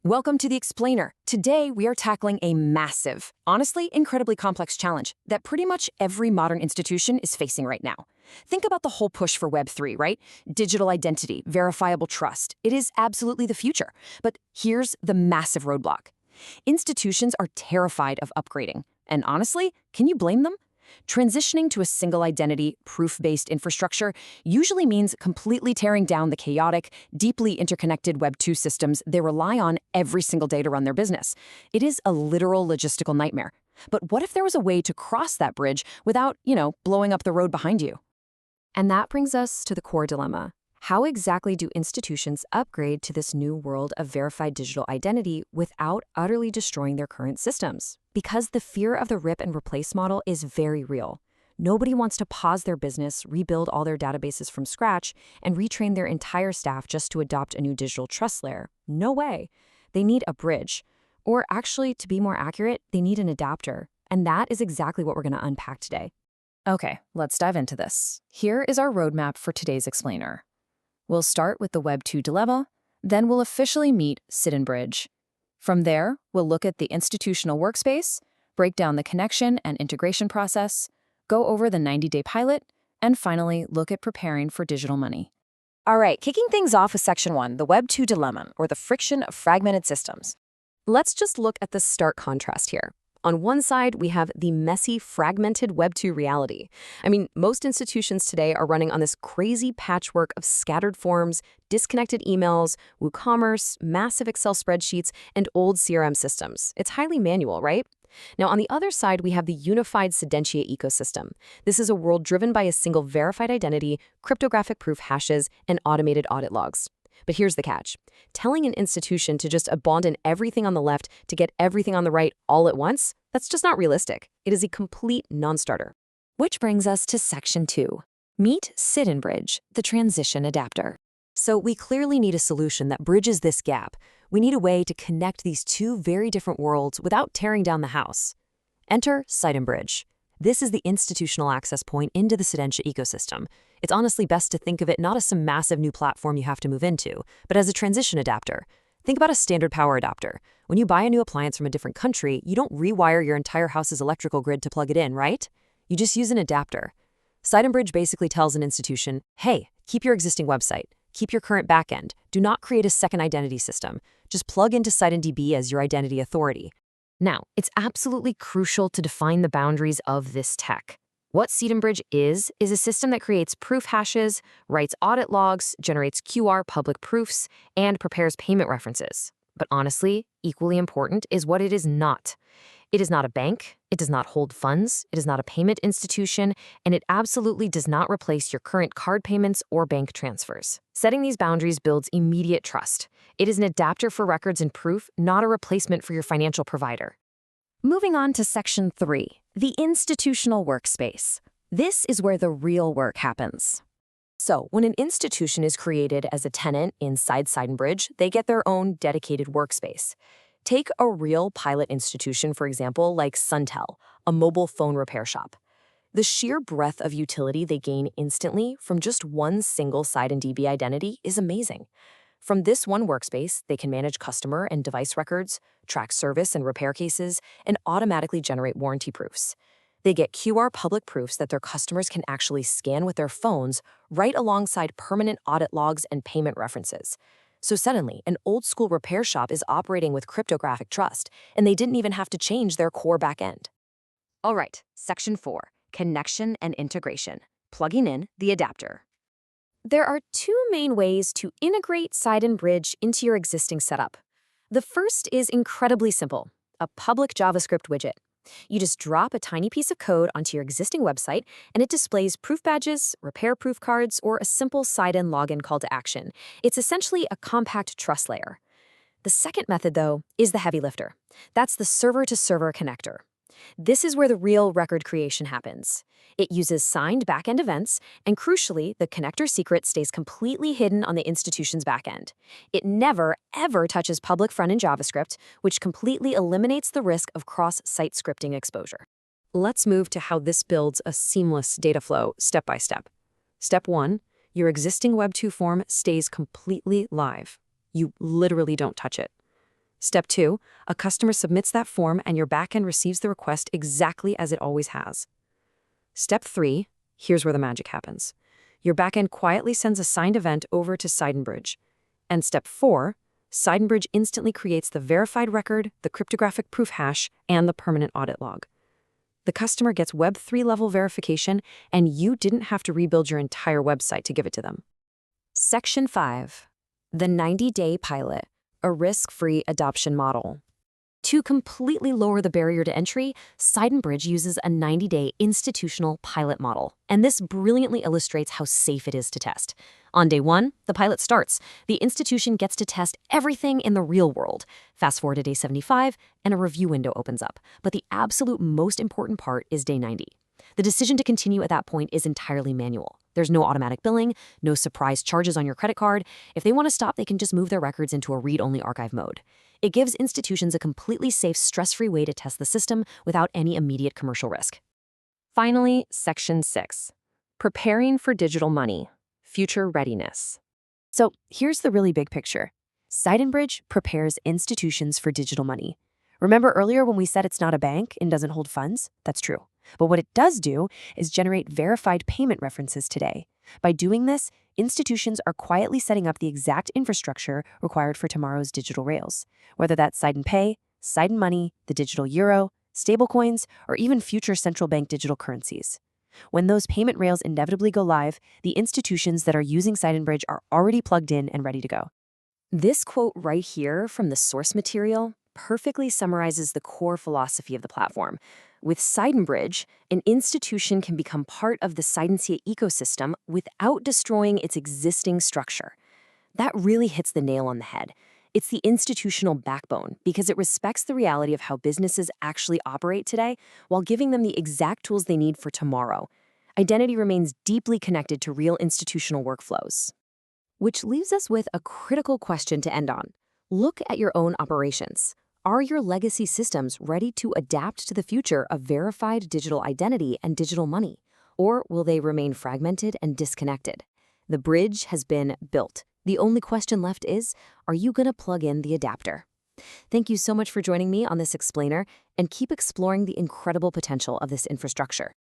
Welcome to the Explainer. Today, we are tackling a massive, honestly, incredibly complex challenge that pretty much every modern institution is facing right now. Think about the whole push for Web3, right? Digital identity, verifiable trust. It is absolutely the future. But here's the massive roadblock. Institutions are terrified of upgrading. And honestly, can you blame them? Transitioning to a single identity, proof-based infrastructure usually means completely tearing down the chaotic, deeply interconnected Web2 systems they rely on every single day to run their business. It is a literal logistical nightmare. But what if there was a way to cross that bridge without, blowing up the road behind you? And that brings us to the core dilemma. How exactly do institutions upgrade to this new world of verified digital identity without utterly destroying their current systems? Because the fear of the rip and replace model is very real. Nobody wants to pause their business, rebuild all their databases from scratch, and retrain their entire staff just to adopt a new digital trust layer. No way. They need a bridge. Or actually, to be more accurate, they need an adapter. And that is exactly what we're going to unpack today. Okay, let's dive into this. Here is our roadmap for today's explainer. We'll start with the Web2 dilemma, then we'll officially meet CidenBridge. From there, we'll look at the institutional workspace, break down the connection and integration process, go over the 90-day pilot, and finally look at preparing for digital money. All right, kicking things off with Section 1, the Web2 dilemma, or the friction of fragmented systems. Let's just look at the stark contrast here. On one side, we have the messy, fragmented Web2 reality. Most institutions today are running on this crazy patchwork of scattered forms, disconnected emails, WooCommerce, massive Excel spreadsheets, and old CRM systems. It's highly manual, right? Now, on the other side, we have the unified Cidentia ecosystem. This is a world driven by a single verified identity, cryptographic proof hashes, and automated audit logs. But here's the catch. Telling an institution to just abandon everything on the left to get everything on the right all at once, that's just not realistic. It is a complete non-starter. Which brings us to Section 2. Meet CidenBridge, the transition adapter. So we clearly need a solution that bridges this gap. We need a way to connect these two very different worlds without tearing down the house. Enter CidenBridge. This is the institutional access point into the Cidentia ecosystem. It's honestly best to think of it not as some massive new platform you have to move into, but as a transition adapter. Think about a standard power adapter. When you buy a new appliance from a different country, you don't rewire your entire house's electrical grid to plug it in, right? You just use an adapter. CidenBridge basically tells an institution, hey, keep your existing website, keep your current backend, do not create a second identity system. Just plug into CidenDB as your identity authority. Now, it's absolutely crucial to define the boundaries of this tech. What CidenBridge is a system that creates proof hashes, writes audit logs, generates QR public proofs, and prepares payment references. But honestly, equally important is what it is not. It is not a bank, it does not hold funds, it is not a payment institution, and it absolutely does not replace your current card payments or bank transfers. Setting these boundaries builds immediate trust. It is an adapter for records and proof, not a replacement for your financial provider. Moving on to Section 3, the institutional workspace. This is where the real work happens. So, when an institution is created as a tenant inside CidenBridge, they get their own dedicated workspace. Take a real pilot institution, for example, like Suntel, a mobile phone repair shop. The sheer breadth of utility they gain instantly from just one single CidenDB identity is amazing. From this one workspace, they can manage customer and device records, track service and repair cases, and automatically generate warranty proofs. They get QR public proofs that their customers can actually scan with their phones right alongside permanent audit logs and payment references. So suddenly, an old-school repair shop is operating with cryptographic trust, and they didn't even have to change their core backend. All right, Section 4, connection and integration, plugging in the adapter. There are two main ways to integrate CidenBridge into your existing setup. The first is incredibly simple, a public JavaScript widget. You just drop a tiny piece of code onto your existing website, and it displays proof badges, repair proof cards, or a simple Ciden login call to action. It's essentially a compact trust layer. The second method, though, is the heavy lifter. That's the server-to-server connector. This is where the real record creation happens. It uses signed backend events, and crucially, the connector secret stays completely hidden on the institution's backend. It never, ever touches public front-end JavaScript, which completely eliminates the risk of cross-site scripting exposure. Let's move to how this builds a seamless data flow step by step. Step 1, your existing Web2 form stays completely live. You literally don't touch it. Step 2, a customer submits that form and your backend receives the request exactly as it always has. Step 3, here's where the magic happens. Your backend quietly sends a signed event over to CidenBridge. And step 4, CidenBridge instantly creates the verified record, the cryptographic proof hash, and the permanent audit log. The customer gets Web3 level verification, and you didn't have to rebuild your entire website to give it to them. Section 5. The 90-day pilot, a risk-free adoption model. To completely lower the barrier to entry, CidenBridge uses a 90-day institutional pilot model, and this brilliantly illustrates how safe it is to test. On day 1, the pilot starts. The institution gets to test everything in the real world. Fast forward to day 75, and a review window opens up. But the absolute most important part is day 90. The decision to continue at that point is entirely manual. There's no automatic billing, no surprise charges on your credit card. If they want to stop, they can just move their records into a read-only archive mode. It gives institutions a completely safe, stress-free way to test the system without any immediate commercial risk. Finally, Section 6. Preparing for digital money. Future readiness. So here's the really big picture. CidenBridge prepares institutions for digital money. Remember earlier when we said it's not a bank and doesn't hold funds? That's true. But what it does do is generate verified payment references today. By doing this, institutions are quietly setting up the exact infrastructure required for tomorrow's digital rails, whether that's CidenPay, CidenMoney, the digital euro, stablecoins, or even future central bank digital currencies. When those payment rails inevitably go live, the institutions that are using CidenBridge are already plugged in and ready to go. This quote right here from the source material perfectly summarizes the core philosophy of the platform. With CidenBridge, an institution can become part of the Cidentia ecosystem without destroying its existing structure. That really hits the nail on the head. It's the institutional backbone because it respects the reality of how businesses actually operate today while giving them the exact tools they need for tomorrow. Identity remains deeply connected to real institutional workflows. Which leaves us with a critical question to end on. Look at your own operations. Are your legacy systems ready to adapt to the future of verified digital identity and digital money? Or will they remain fragmented and disconnected? The bridge has been built. The only question left is, are you going to plug in the adapter? Thank you so much for joining me on this explainer, and keep exploring the incredible potential of this infrastructure.